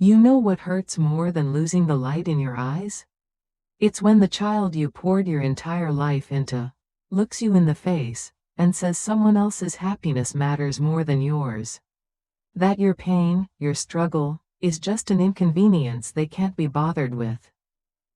You know what hurts more than losing the light in your eyes? It's when the child you poured your entire life into looks you in the face and says someone else's happiness matters more than yours. That your pain, your struggle, is just an inconvenience they can't be bothered with.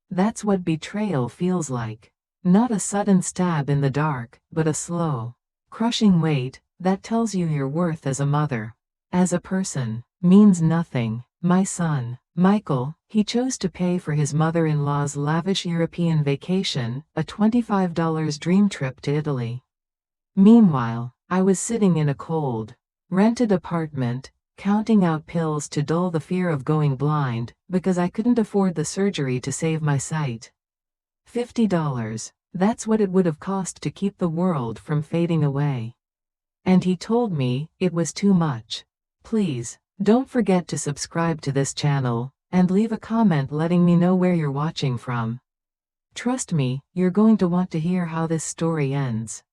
That's what betrayal feels like. Not a sudden stab in the dark, but a slow, crushing weight that tells you your worth as a mother, as a person, means nothing. My son, Michael, he chose to pay for his mother-in-law's lavish European vacation, a $25 dream trip to Italy. Meanwhile, I was sitting in a cold, rented apartment, counting out pills to dull the fear of going blind, because I couldn't afford the surgery to save my sight. $50. That's what it would have cost to keep the world from fading away. And he told me it was too much. Please, don't forget to subscribe to this channel, and leave a comment letting me know where you're watching from. Trust me, you're going to want to hear how this story ends.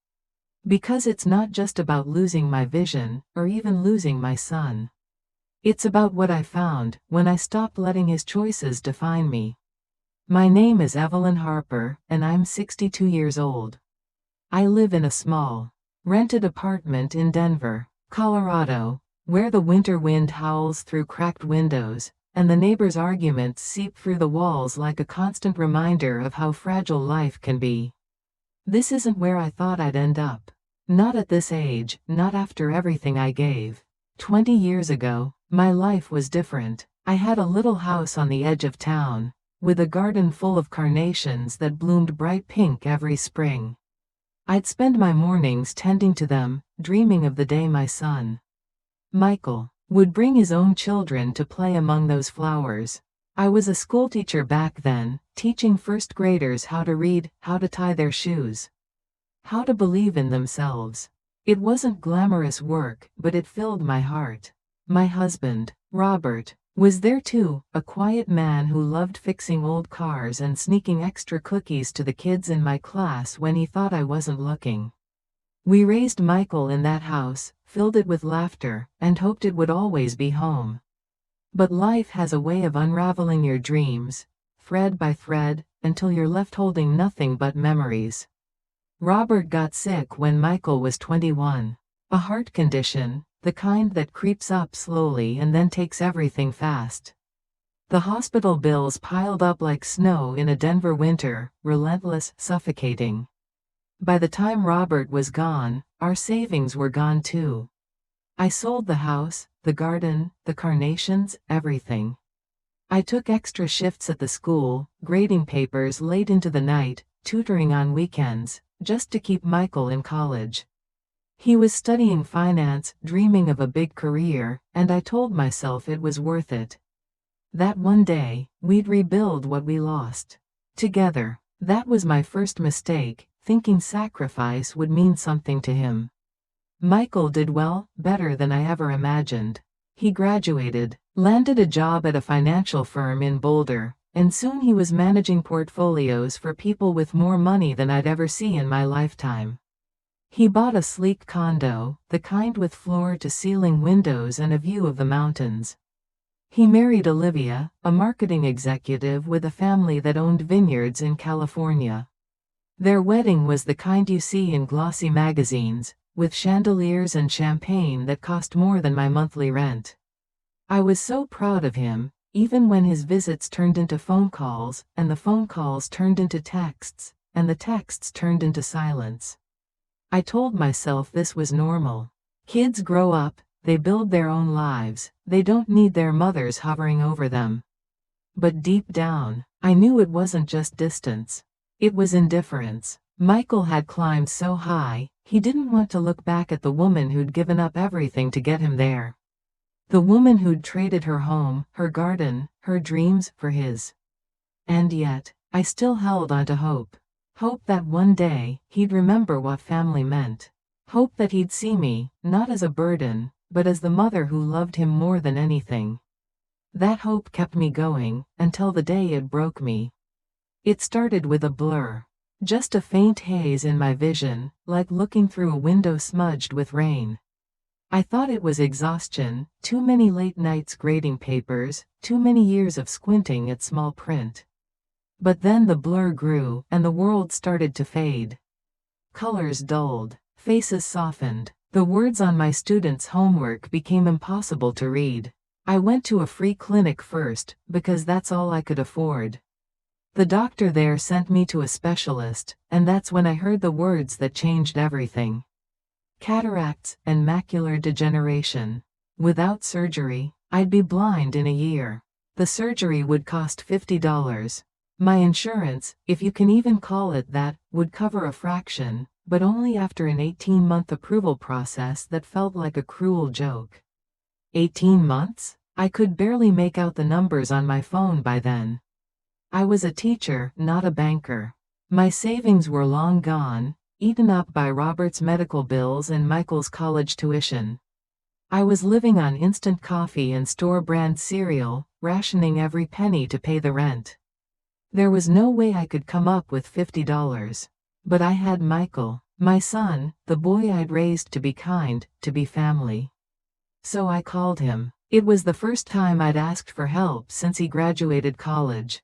Because it's not just about losing my vision, or even losing my son. It's about what I found when I stopped letting his choices define me. My name is Evelyn Harper, and I'm 62 years old. I live in a small, rented apartment in Denver, Colorado, where the winter wind howls through cracked windows, and the neighbors' arguments seep through the walls like a constant reminder of how fragile life can be. This isn't where I thought I'd end up. Not at this age, not after everything I gave. 20 years ago, my life was different. I had a little house on the edge of town, with a garden full of carnations that bloomed bright pink every spring. I'd spend my mornings tending to them, dreaming of the day my son, Michael, would bring his own children to play among those flowers. I was a schoolteacher back then, teaching first graders how to read, how to tie their shoes, how to believe in themselves. It wasn't glamorous work, but it filled my heart. My husband, Robert, was there too, a quiet man who loved fixing old cars and sneaking extra cookies to the kids in my class when he thought I wasn't looking. We raised Michael in that house, filled it with laughter, and hoped it would always be home. But life has a way of unraveling your dreams, thread by thread, until you're left holding nothing but memories. Robert got sick when Michael was 21. A heart condition, the kind that creeps up slowly and then takes everything fast. The hospital bills piled up like snow in a Denver winter, relentless, suffocating. By the time Robert was gone, our savings were gone too. I sold the house, the garden, the carnations, everything. I took extra shifts at the school, grading papers late into the night, tutoring on weekends, just to keep Michael in college. He was studying finance, dreaming of a big career, and I told myself it was worth it. That one day, we'd rebuild what we lost. Together. That was my first mistake, thinking sacrifice would mean something to him. Michael did well, better than I ever imagined. He graduated, landed a job at a financial firm in Boulder, and soon he was managing portfolios for people with more money than I'd ever see in my lifetime. He bought a sleek condo, the kind with floor-to-ceiling windows and a view of the mountains. He married Olivia, a marketing executive with a family that owned vineyards in California. Their wedding was the kind you see in glossy magazines, with chandeliers and champagne that cost more than my monthly rent. I was so proud of him, even when his visits turned into phone calls, and the phone calls turned into texts, and the texts turned into silence. I told myself this was normal. Kids grow up, they build their own lives, they don't need their mothers hovering over them. But deep down, I knew it wasn't just distance. It was indifference. Michael had climbed so high, he didn't want to look back at the woman who'd given up everything to get him there. The woman who'd traded her home, her garden, her dreams for his. And yet, I still held on to hope. Hope that one day, he'd remember what family meant. Hope that he'd see me, not as a burden, but as the mother who loved him more than anything. That hope kept me going, until the day it broke me. It started with a blur. Just a faint haze in my vision, like looking through a window smudged with rain. I thought it was exhaustion, too many late nights grading papers, too many years of squinting at small print. But then the blur grew, and the world started to fade. Colors dulled, faces softened. The words on my students' homework became impossible to read. I went to a free clinic first, because that's all I could afford. The doctor there sent me to a specialist, and that's when I heard the words that changed everything. Cataracts and macular degeneration. Without surgery, I'd be blind in a year. The surgery would cost $50. My insurance, if you can even call it that, would cover a fraction, but only after an 18-month approval process that felt like a cruel joke. 18 months? I could barely make out the numbers on my phone by then. I was a teacher, not a banker. My savings were long gone, eaten up by Robert's medical bills and Michael's college tuition. I was living on instant coffee and store-brand cereal, rationing every penny to pay the rent. There was no way I could come up with $50. But I had Michael, my son, the boy I'd raised to be kind, to be family. So I called him. It was the first time I'd asked for help since he graduated college.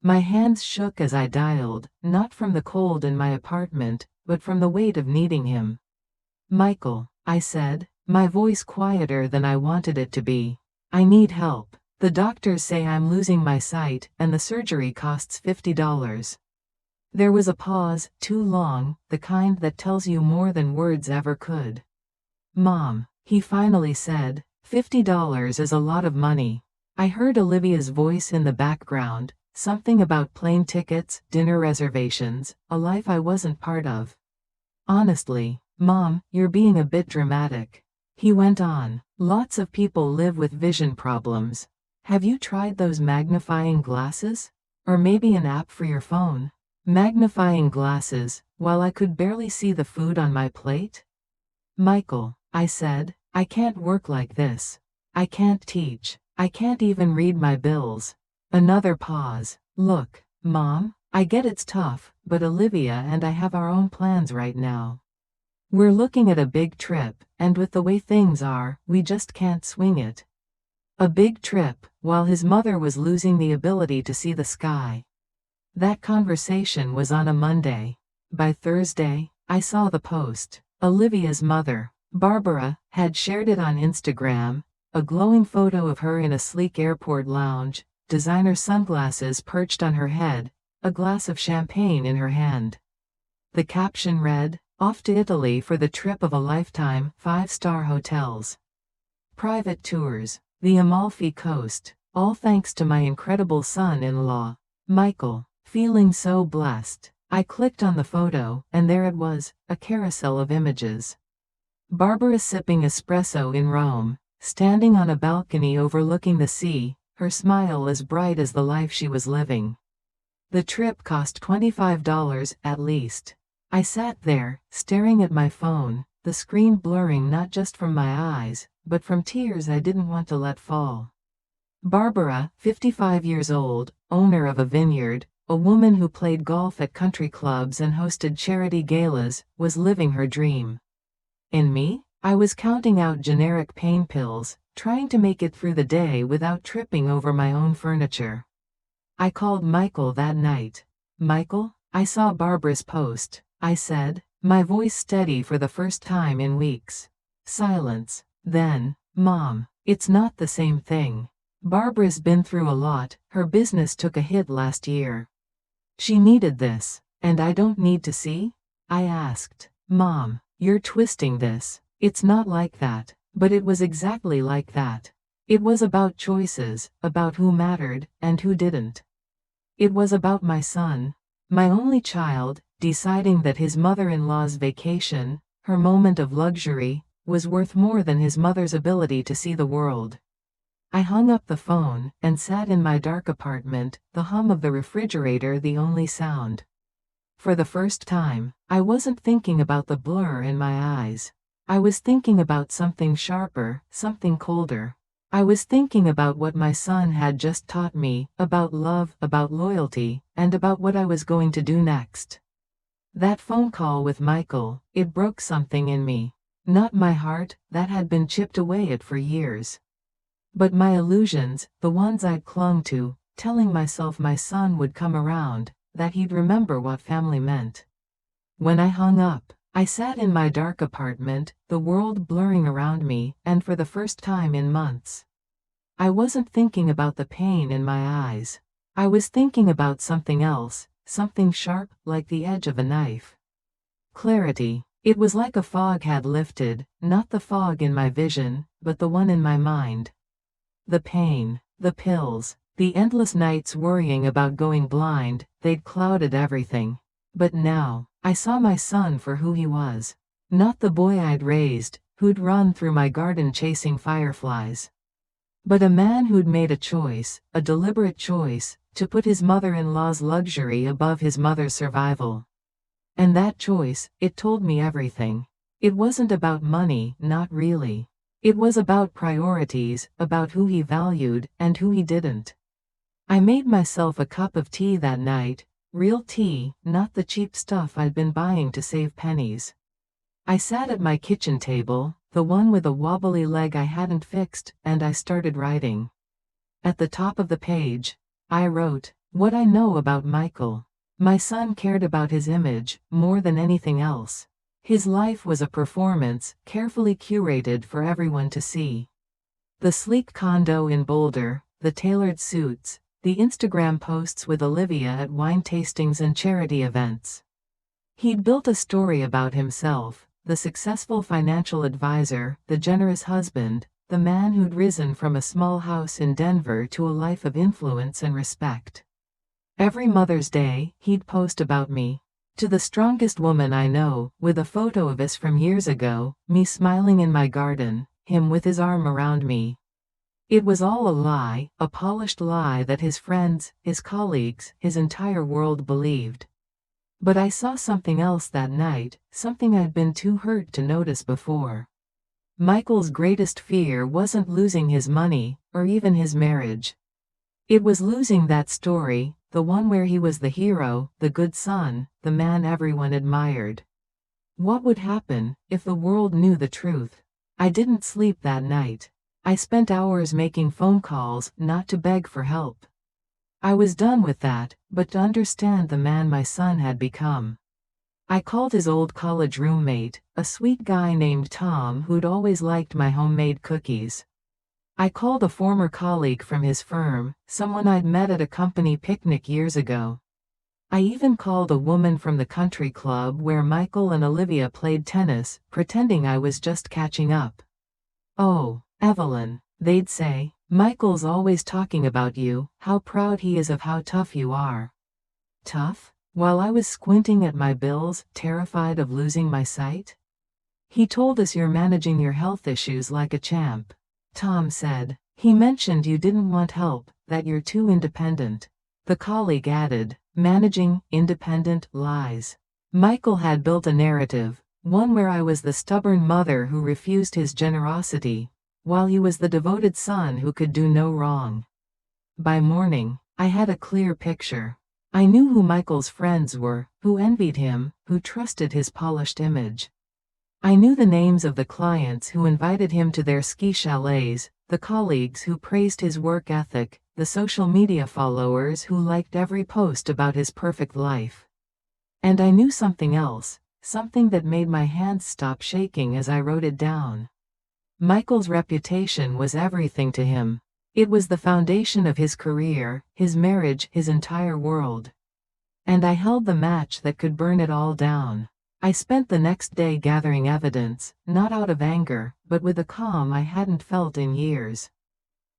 My hands shook as I dialed, not from the cold in my apartment, but from the weight of needing him. "Michael," I said, my voice quieter than I wanted it to be. "I need help. The doctors say I'm losing my sight, and the surgery costs $50. There was a pause, too long, the kind that tells you more than words ever could. "Mom," he finally said, $50 is a lot of money." I heard Olivia's voice in the background, something about plane tickets, dinner reservations, a life I wasn't part of. "Honestly, Mom, you're being a bit dramatic." He went on, "Lots of people live with vision problems. Have you tried those magnifying glasses? Or maybe an app for your phone?" Magnifying glasses, while I could barely see the food on my plate? "Michael," I said, "I can't work like this. I can't teach. I can't even read my bills." Another pause. "Look, Mom, I get it's tough, but Olivia and I have our own plans right now. We're looking at a big trip, and with the way things are, we just can't swing it." A big trip, while his mother was losing the ability to see the sky. That conversation was on a Monday. By Thursday, I saw the post. Olivia's mother, Barbara, had shared it on Instagram, a glowing photo of her in a sleek airport lounge, designer sunglasses perched on her head, a glass of champagne in her hand. The caption read, "Off to Italy for the trip of a lifetime, 5-star hotels. Private tours. The Amalfi Coast, all thanks to my incredible son-in-law, Michael." Feeling so blessed, I clicked on the photo, and there it was, a carousel of images. Barbara sipping espresso in Rome, standing on a balcony overlooking the sea, her smile as bright as the life she was living. The trip cost $25 at least. I sat there, staring at my phone, the screen blurring not just from my eyes, but from tears I didn't want to let fall. Barbara, 55 years old, owner of a vineyard, a woman who played golf at country clubs and hosted charity galas, was living her dream. And me? I was counting out generic pain pills, trying to make it through the day without tripping over my own furniture. I called Michael that night. "Michael, I saw Barbara's post," I said, my voice steady for the first time in weeks. Silence. Then, "Mom, it's not the same thing. Barbara's been through a lot, her business took a hit last year. She needed this, and I don't need to see?" I asked. "Mom, you're twisting this. It's not like that." But it was exactly like that. It was about choices, about who mattered, and who didn't. It was about my son, my only child, deciding that his mother-in-law's vacation, her moment of luxury, was worth more than his mother's ability to see the world. I hung up the phone, and sat in my dark apartment, the hum of the refrigerator the only sound. For the first time, I wasn't thinking about the blur in my eyes. I was thinking about something sharper, something colder. I was thinking about what my son had just taught me, about love, about loyalty, and about what I was going to do next. That phone call with Michael, it broke something in me. Not my heart, that had been chipped away at for years. But my illusions, the ones I'd clung to, telling myself my son would come around, that he'd remember what family meant. When I hung up, I sat in my dark apartment, the world blurring around me, and for the first time in months, I wasn't thinking about the pain in my eyes. I was thinking about something else, something sharp, like the edge of a knife. Clarity. It was like a fog had lifted, not the fog in my vision, but the one in my mind. The pain, the pills, the endless nights worrying about going blind, they'd clouded everything. But now, I saw my son for who he was. Not the boy I'd raised, who'd run through my garden chasing fireflies. But a man who'd made a choice, a deliberate choice, to put his mother-in-law's luxury above his mother's survival. And that choice, it told me everything. It wasn't about money, not really. It was about priorities, about who he valued, and who he didn't. I made myself a cup of tea that night, real tea, not the cheap stuff I'd been buying to save pennies. I sat at my kitchen table, the one with a wobbly leg I hadn't fixed, and I started writing. At the top of the page, I wrote, "What I know about Michael. My son cared about his image, more than anything else. His life was a performance, carefully curated for everyone to see. The sleek condo in Boulder, the tailored suits, the Instagram posts with Olivia at wine tastings and charity events. He'd built a story about himself, the successful financial advisor, the generous husband, the man who'd risen from a small house in Denver to a life of influence and respect. Every Mother's Day, he'd post about me. To the strongest woman I know, with a photo of us from years ago, me smiling in my garden, him with his arm around me. It was all a lie, a polished lie that his friends, his colleagues, his entire world believed. But I saw something else that night, something I'd been too hurt to notice before. Michael's greatest fear wasn't losing his money, or even his marriage. It was losing that story, the one where he was the hero, the good son, the man everyone admired. What would happen if the world knew the truth? I didn't sleep that night. I spent hours making phone calls, not to beg for help. I was done with that, but to understand the man my son had become. I called his old college roommate, a sweet guy named Tom who'd always liked my homemade cookies. I called a former colleague from his firm, someone I'd met at a company picnic years ago. I even called a woman from the country club where Michael and Olivia played tennis, pretending I was just catching up. "Oh, Evelyn," they'd say, "Michael's always talking about you, how proud he is of how tough you are." Tough? While I was squinting at my bills, terrified of losing my sight? "He told us you're managing your health issues like a champ," Tom said. "He mentioned you didn't want help, that you're too independent." The colleague added, "Managing, independent, lies." Michael had built a narrative, one where I was the stubborn mother who refused his generosity, while he was the devoted son who could do no wrong. By morning, I had a clear picture. I knew who Michael's friends were, who envied him, who trusted his polished image. I knew the names of the clients who invited him to their ski chalets, the colleagues who praised his work ethic, the social media followers who liked every post about his perfect life. And I knew something else, something that made my hands stop shaking as I wrote it down. Michael's reputation was everything to him. It was the foundation of his career, his marriage, his entire world. And I held the match that could burn it all down. I spent the next day gathering evidence, not out of anger, but with a calm I hadn't felt in years.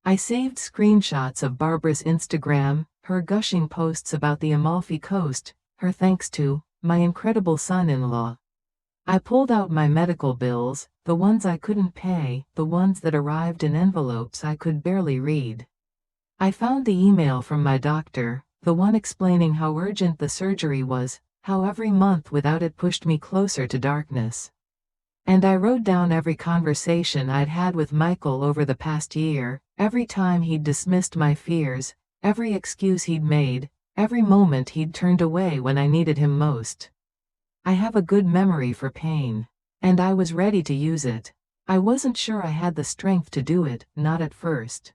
I saved screenshots of Barbara's Instagram, her gushing posts about the Amalfi Coast, her thanks to my incredible son-in-law. I pulled out my medical bills, the ones I couldn't pay, the ones that arrived in envelopes I could barely read. I found the email from my doctor, the one explaining how urgent the surgery was, how every month without it pushed me closer to darkness. And I wrote down every conversation I'd had with Michael over the past year, every time he'd dismissed my fears, every excuse he'd made, every moment he'd turned away when I needed him most. I have a good memory for pain. And I was ready to use it. I wasn't sure I had the strength to do it, not at first.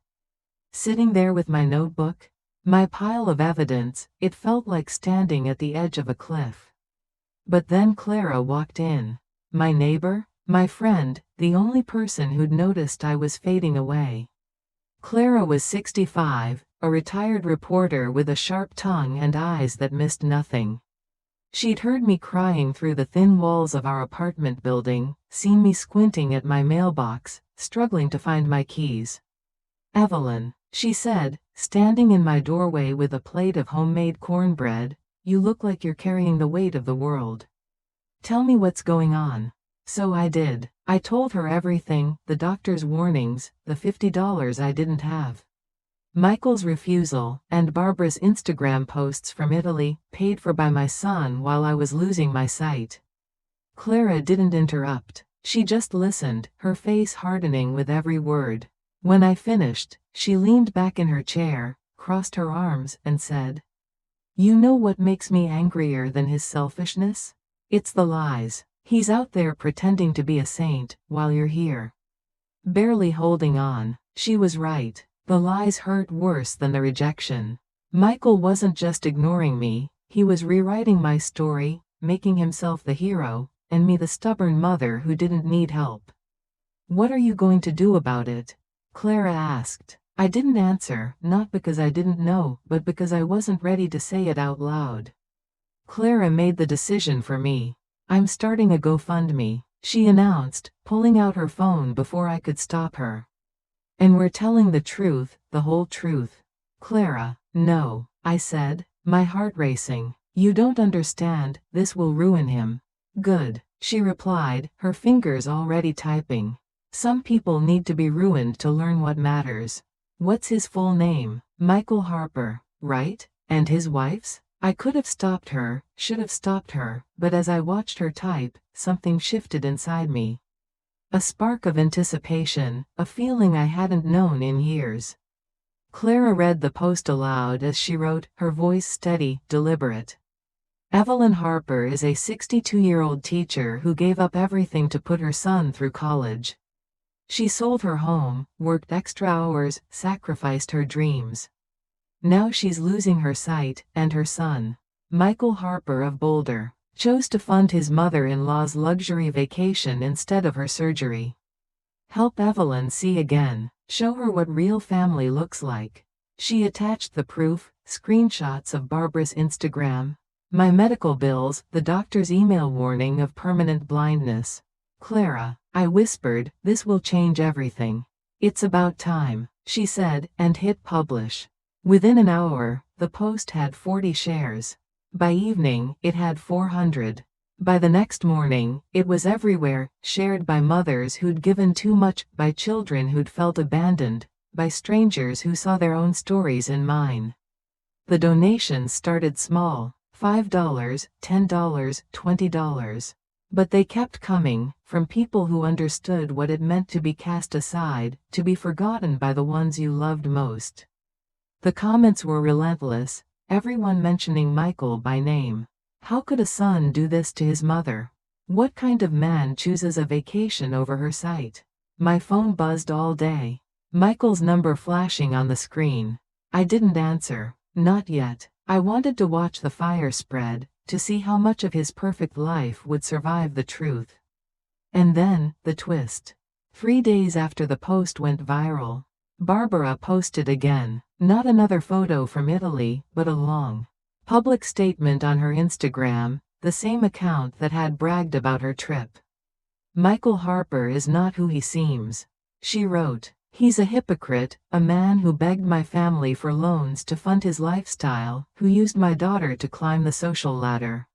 Sitting there with my notebook, my pile of evidence, it felt like standing at the edge of a cliff. But then Clara walked in. My neighbor, my friend, the only person who'd noticed I was fading away. Clara was 65, a retired reporter with a sharp tongue and eyes that missed nothing. She'd heard me crying through the thin walls of our apartment building, seen me squinting at my mailbox, struggling to find my keys. "Evelyn," she said, standing in my doorway with a plate of homemade cornbread, "you look like you're carrying the weight of the world. Tell me what's going on." So I did. I told her everything, the doctor's warnings, the $50 I didn't have, Michael's refusal, and Barbara's Instagram posts from Italy, paid for by my son while I was losing my sight. Clara didn't interrupt. She just listened, her face hardening with every word. When I finished, she leaned back in her chair, crossed her arms, and said, "You know what makes me angrier than his selfishness? It's the lies. He's out there pretending to be a saint, while you're here, barely holding on." She was right. The lies hurt worse than the rejection. Michael wasn't just ignoring me, he was rewriting my story, making himself the hero, and me the stubborn mother who didn't need help. "What are you going to do about it?" Clara asked. I didn't answer, not because I didn't know, but because I wasn't ready to say it out loud. Clara made the decision for me. "I'm starting a GoFundMe," she announced, pulling out her phone before I could stop her. "And we're telling the truth, the whole truth." "Clara, no," I said, my heart racing. "You don't understand, this will ruin him." "Good," she replied, her fingers already typing. "Some people need to be ruined to learn what matters." "What's his full name?" "Michael Harper, right? And his wife's?" I could have stopped her, should have stopped her, but as I watched her type, something shifted inside me. A spark of anticipation, a feeling I hadn't known in years. Clara read the post aloud as she wrote, her voice steady, deliberate. "Evelyn Harper is a 62-year-old teacher who gave up everything to put her son through college. She sold her home, worked extra hours, sacrificed her dreams. Now she's losing her sight, and her son, Michael Harper of Boulder, chose to fund his mother-in-law's luxury vacation instead of her surgery. Help Evelyn see again. Show her what real family looks like." She attached the proof, screenshots of Barbara's Instagram, my medical bills, the doctor's email warning of permanent blindness. "Clara," I whispered, "this will change everything. It's about time," she said, and hit publish. Within an hour, the post had 40 shares. By evening, it had 400. By the next morning, it was everywhere, shared by mothers who'd given too much, by children who'd felt abandoned, by strangers who saw their own stories in mine. The donations started small, $5, $10, $20. But they kept coming, from people who understood what it meant to be cast aside, to be forgotten by the ones you loved most. The comments were relentless, everyone mentioning Michael by name. How could a son do this to his mother? What kind of man chooses a vacation over her sight? My phone buzzed all day. Michael's number flashing on the screen. I didn't answer. Not yet. I wanted to watch the fire spread, to see how much of his perfect life would survive the truth. And then, the twist. 3 days after the post went viral, Barbara posted again. Not another photo from Italy, but a long, public statement on her Instagram, the same account that had bragged about her trip. "Michael Harper is not who he seems," she wrote. "He's a hypocrite, a man who begged my family for loans to fund his lifestyle, who used my daughter to climb the social ladder.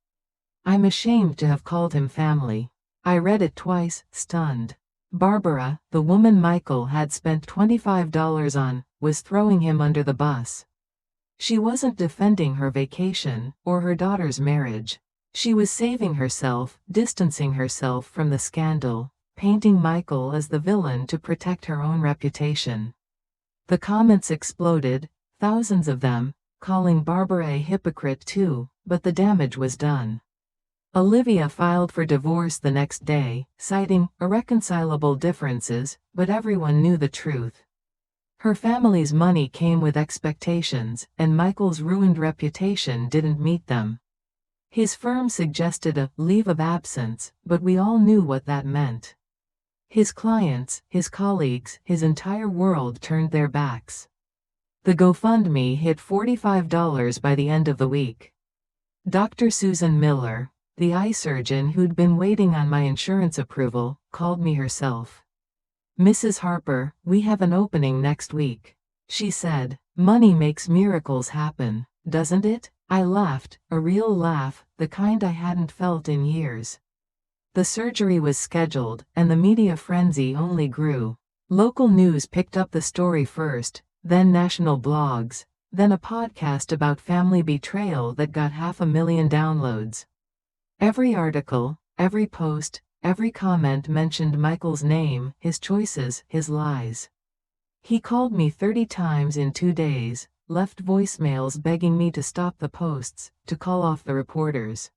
I'm ashamed to have called him family." I read it twice, stunned. Barbara, the woman Michael had spent $25 on, was throwing him under the bus. She wasn't defending her vacation, or her daughter's marriage. She was saving herself, distancing herself from the scandal, painting Michael as the villain to protect her own reputation. The comments exploded, thousands of them, calling Barbara a hypocrite too, but the damage was done. Olivia filed for divorce the next day, citing irreconcilable differences, but everyone knew the truth. Her family's money came with expectations, and Michael's ruined reputation didn't meet them. His firm suggested a leave of absence, but we all knew what that meant. His clients, his colleagues, his entire world turned their backs. The GoFundMe hit $45 by the end of the week. Dr. Susan Miller, the eye surgeon who'd been waiting on my insurance approval, called me herself. "Mrs. Harper, we have an opening next week," she said. "Money makes miracles happen, doesn't it?" I laughed, a real laugh, the kind I hadn't felt in years. The surgery was scheduled, and the media frenzy only grew. Local news picked up the story first, then national blogs, then a podcast about family betrayal that got 500,000 downloads. Every article, every post, every comment mentioned Michael's name, his choices, his lies. He called me 30 times in 2 days, left voicemails begging me to stop the posts, to call off the reporters.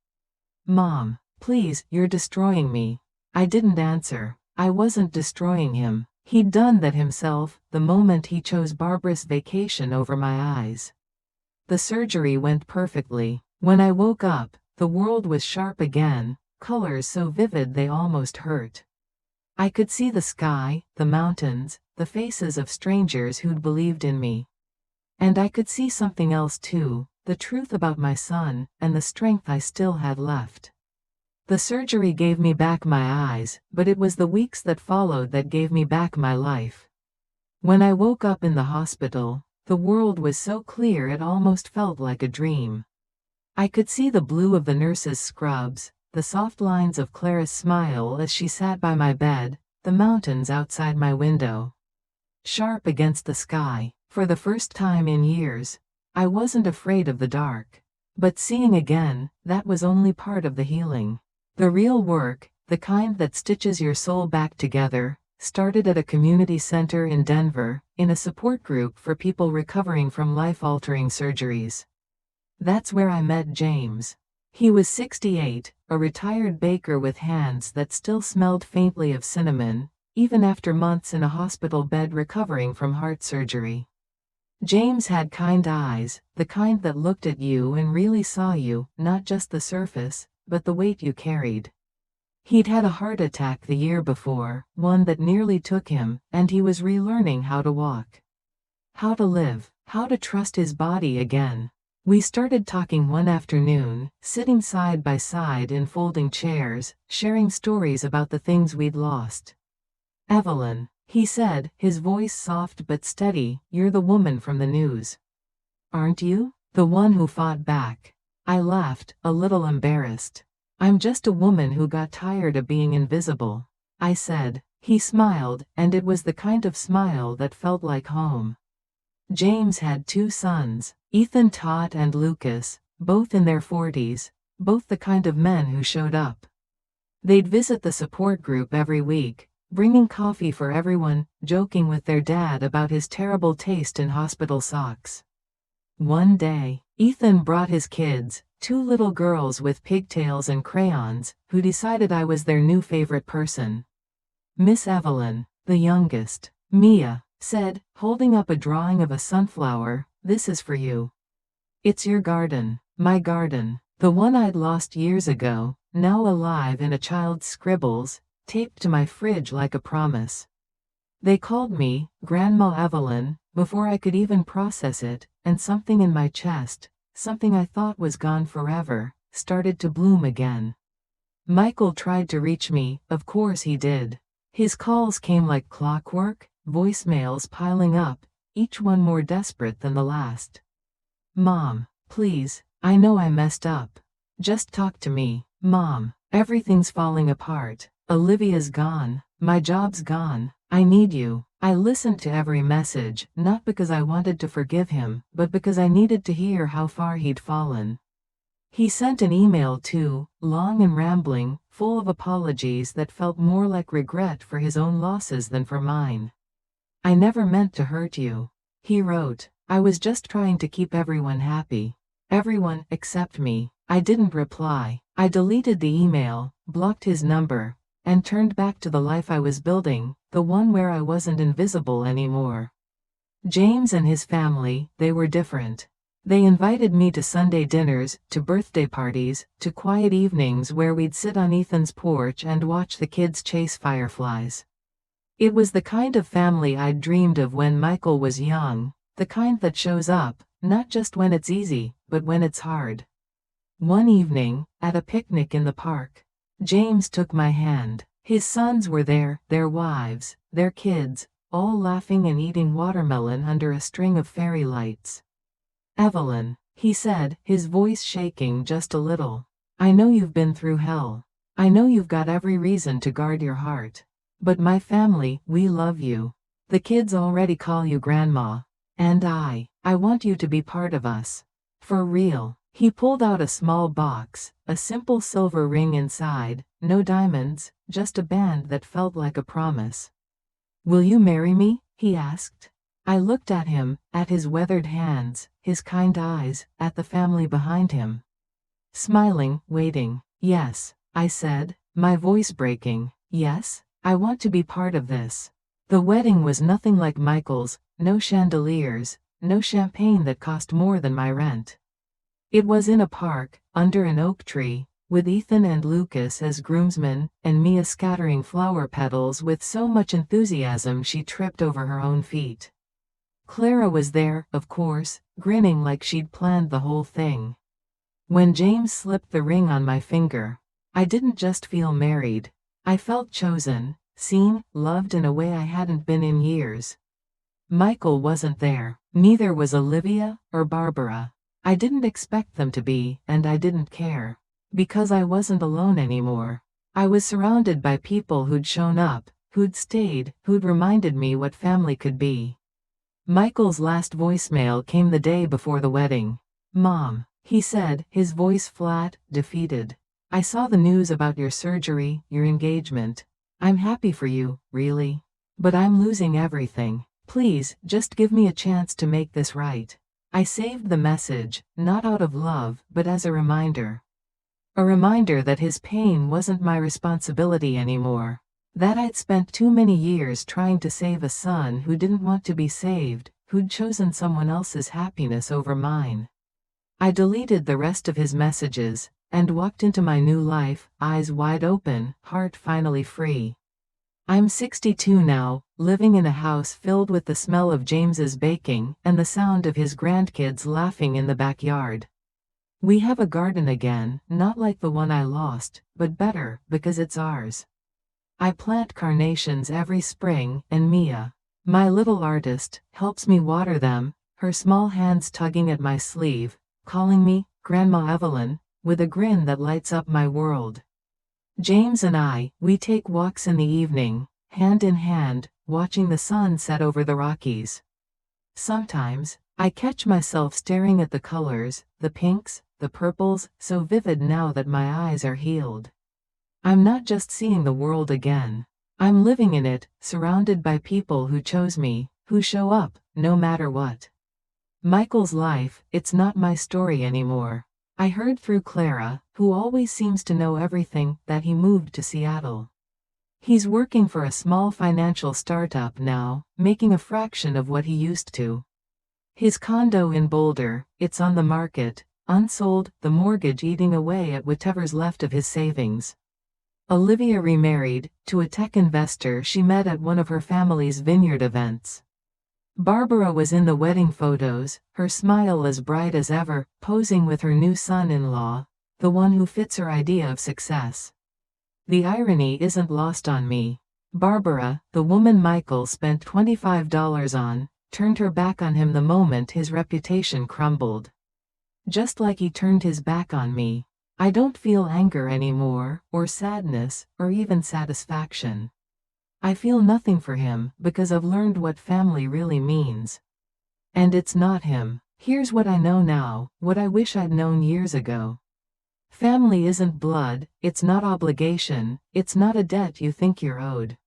"Mom, please, you're destroying me." I didn't answer. I wasn't destroying him. He'd done that himself, the moment he chose Barbara's vacation over my eyes. The surgery went perfectly. When I woke up, the world was sharp again, colors so vivid they almost hurt. I could see the sky, the mountains, the faces of strangers who'd believed in me. And I could see something else too, the truth about my son, and the strength I still had left. The surgery gave me back my eyes, but it was the weeks that followed that gave me back my life. When I woke up in the hospital, the world was so clear it almost felt like a dream. I could see the blue of the nurse's scrubs, the soft lines of Clara's smile as she sat by my bed, the mountains outside my window. Sharp against the sky, for the first time in years, I wasn't afraid of the dark. But seeing again, that was only part of the healing. The real work, the kind that stitches your soul back together, started at a community center in Denver, in a support group for people recovering from life-altering surgeries. That's where I met James. He was 68, a retired baker with hands that still smelled faintly of cinnamon, even after months in a hospital bed recovering from heart surgery. James had kind eyes, the kind that looked at you and really saw you, not just the surface, but the weight you carried. He'd had a heart attack the year before, one that nearly took him, and he was relearning how to walk. How to live, how to trust his body again. We started talking one afternoon, sitting side by side in folding chairs, sharing stories about the things we'd lost. "Evelyn," he said, his voice soft but steady, "you're the woman from the news. Aren't you? The one who fought back." I laughed, a little embarrassed. "I'm just a woman who got tired of being invisible," I said. He smiled, and it was the kind of smile that felt like home. James had 2 sons, Ethan Todd and Lucas, both in their 40s, both the kind of men who showed up. They'd visit the support group every week, bringing coffee for everyone, joking with their dad about his terrible taste in hospital socks. One day, Ethan brought his kids, 2 little girls with pigtails and crayons, who decided I was their new favorite person. "Miss Evelyn, the youngest," Mia said, holding up a drawing of a sunflower, "this is for you. It's your garden, my garden, the one I'd lost years ago, now alive in a child's scribbles, taped to my fridge like a promise." They called me Grandma Evelyn before I could even process it, and something in my chest, something I thought was gone forever, started to bloom again. Michael tried to reach me, of course he did. His calls came like clockwork, voicemails piling up, each one more desperate than the last. "Mom, please, I know I messed up. Just talk to me. Mom, everything's falling apart. Olivia's gone, my job's gone, I need you." I listened to every message, not because I wanted to forgive him, but because I needed to hear how far he'd fallen. He sent an email too, long and rambling, full of apologies that felt more like regret for his own losses than for mine. "I never meant to hurt you," he wrote. "I was just trying to keep everyone happy. Everyone except me." I didn't reply. I deleted the email, blocked his number, and turned back to the life I was building, the one where I wasn't invisible anymore. James and his family, they were different. They invited me to Sunday dinners, to birthday parties, to quiet evenings where we'd sit on Ethan's porch and watch the kids chase fireflies. It was the kind of family I'd dreamed of when Michael was young, the kind that shows up, not just when it's easy, but when it's hard. One evening, at a picnic in the park, James took my hand. His sons were there, their wives, their kids, all laughing and eating watermelon under a string of fairy lights. "Evelyn," he said, his voice shaking just a little. "I know you've been through hell. I know you've got every reason to guard your heart. But my family, we love you. The kids already call you Grandma. And I want you to be part of us. For real." He pulled out a small box, a simple silver ring inside, no diamonds, just a band that felt like a promise. "Will you marry me?" he asked. I looked at him, at his weathered hands, his kind eyes, at the family behind him. Smiling, waiting. "Yes," I said, my voice breaking. "Yes, I want to be part of this." The wedding was nothing like Michael's, no chandeliers, no champagne that cost more than my rent. It was in a park, under an oak tree, with Ethan and Lucas as groomsmen, and Mia scattering flower petals with so much enthusiasm she tripped over her own feet. Clara was there, of course, grinning like she'd planned the whole thing. When James slipped the ring on my finger, I didn't just feel married. I felt chosen, seen, loved in a way I hadn't been in years. Michael wasn't there. Neither was Olivia or Barbara. I didn't expect them to be, and I didn't care. Because I wasn't alone anymore. I was surrounded by people who'd shown up, who'd stayed, who'd reminded me what family could be. Michael's last voicemail came the day before the wedding. "Mom," he said, his voice flat, defeated. "I saw the news about your surgery, your engagement. I'm happy for you, really. But I'm losing everything. Please, just give me a chance to make this right." I saved the message, not out of love, but as a reminder. A reminder that his pain wasn't my responsibility anymore. That I'd spent too many years trying to save a son who didn't want to be saved, who'd chosen someone else's happiness over mine. I deleted the rest of his messages, and walked into my new life, eyes wide open, heart finally free. I'm 62 now, living in a house filled with the smell of James's baking and the sound of his grandkids laughing in the backyard. We have a garden again, not like the one I lost, but better, because it's ours. I plant carnations every spring, and Mia, my little artist, helps me water them, her small hands tugging at my sleeve, calling me Grandma Evelyn, with a grin that lights up my world. James and we take walks in the evening, hand in hand, watching the sun set over the Rockies. Sometimes, I catch myself staring at the colors, the pinks, the purples, so vivid now that my eyes are healed. I'm not just seeing the world again. I'm living in it, surrounded by people who chose me, who show up, no matter what. Michael's life, it's not my story anymore. I heard through Clara, who always seems to know everything, that he moved to Seattle. He's working for a small financial startup now, making a fraction of what he used to. His condo in Boulder, it's on the market, unsold, the mortgage eating away at whatever's left of his savings. Olivia remarried, to a tech investor she met at one of her family's vineyard events. Barbara was in the wedding photos, her smile as bright as ever, posing with her new son-in-law, the one who fits her idea of success. The irony isn't lost on me. Barbara, the woman Michael spent $25 on, turned her back on him the moment his reputation crumbled. Just like he turned his back on me. I don't feel anger anymore, or sadness, or even satisfaction. I feel nothing for him, because I've learned what family really means. And it's not him. Here's what I know now, what I wish I'd known years ago. Family isn't blood, it's not obligation, it's not a debt you think you're owed.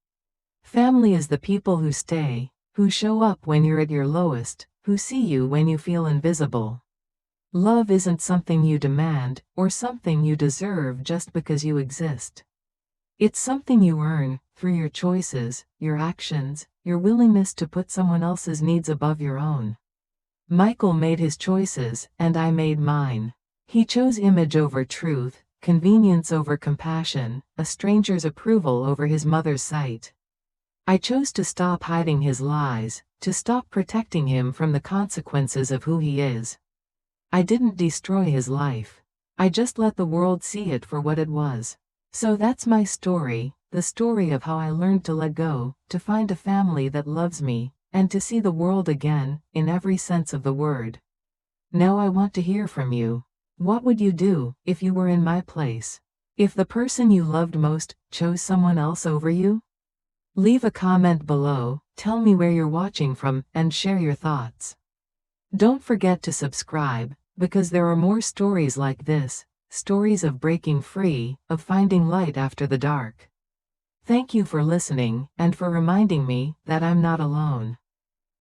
Family is the people who stay, who show up when you're at your lowest, who see you when you feel invisible. Love isn't something you demand, or something you deserve just because you exist. It's something you earn, through your choices, your actions, your willingness to put someone else's needs above your own. Michael made his choices, and I made mine. He chose image over truth, convenience over compassion, a stranger's approval over his mother's sight. I chose to stop hiding his lies, to stop protecting him from the consequences of who he is. I didn't destroy his life. I just let the world see it for what it was. So that's my story, the story of how I learned to let go, to find a family that loves me, and to see the world again, in every sense of the word. Now I want to hear from you. What would you do, if you were in my place? If the person you loved most chose someone else over you? Leave a comment below, tell me where you're watching from, and share your thoughts. Don't forget to subscribe, because there are more stories like this, stories of breaking free, of finding light after the dark. Thank you for listening, and for reminding me that I'm not alone.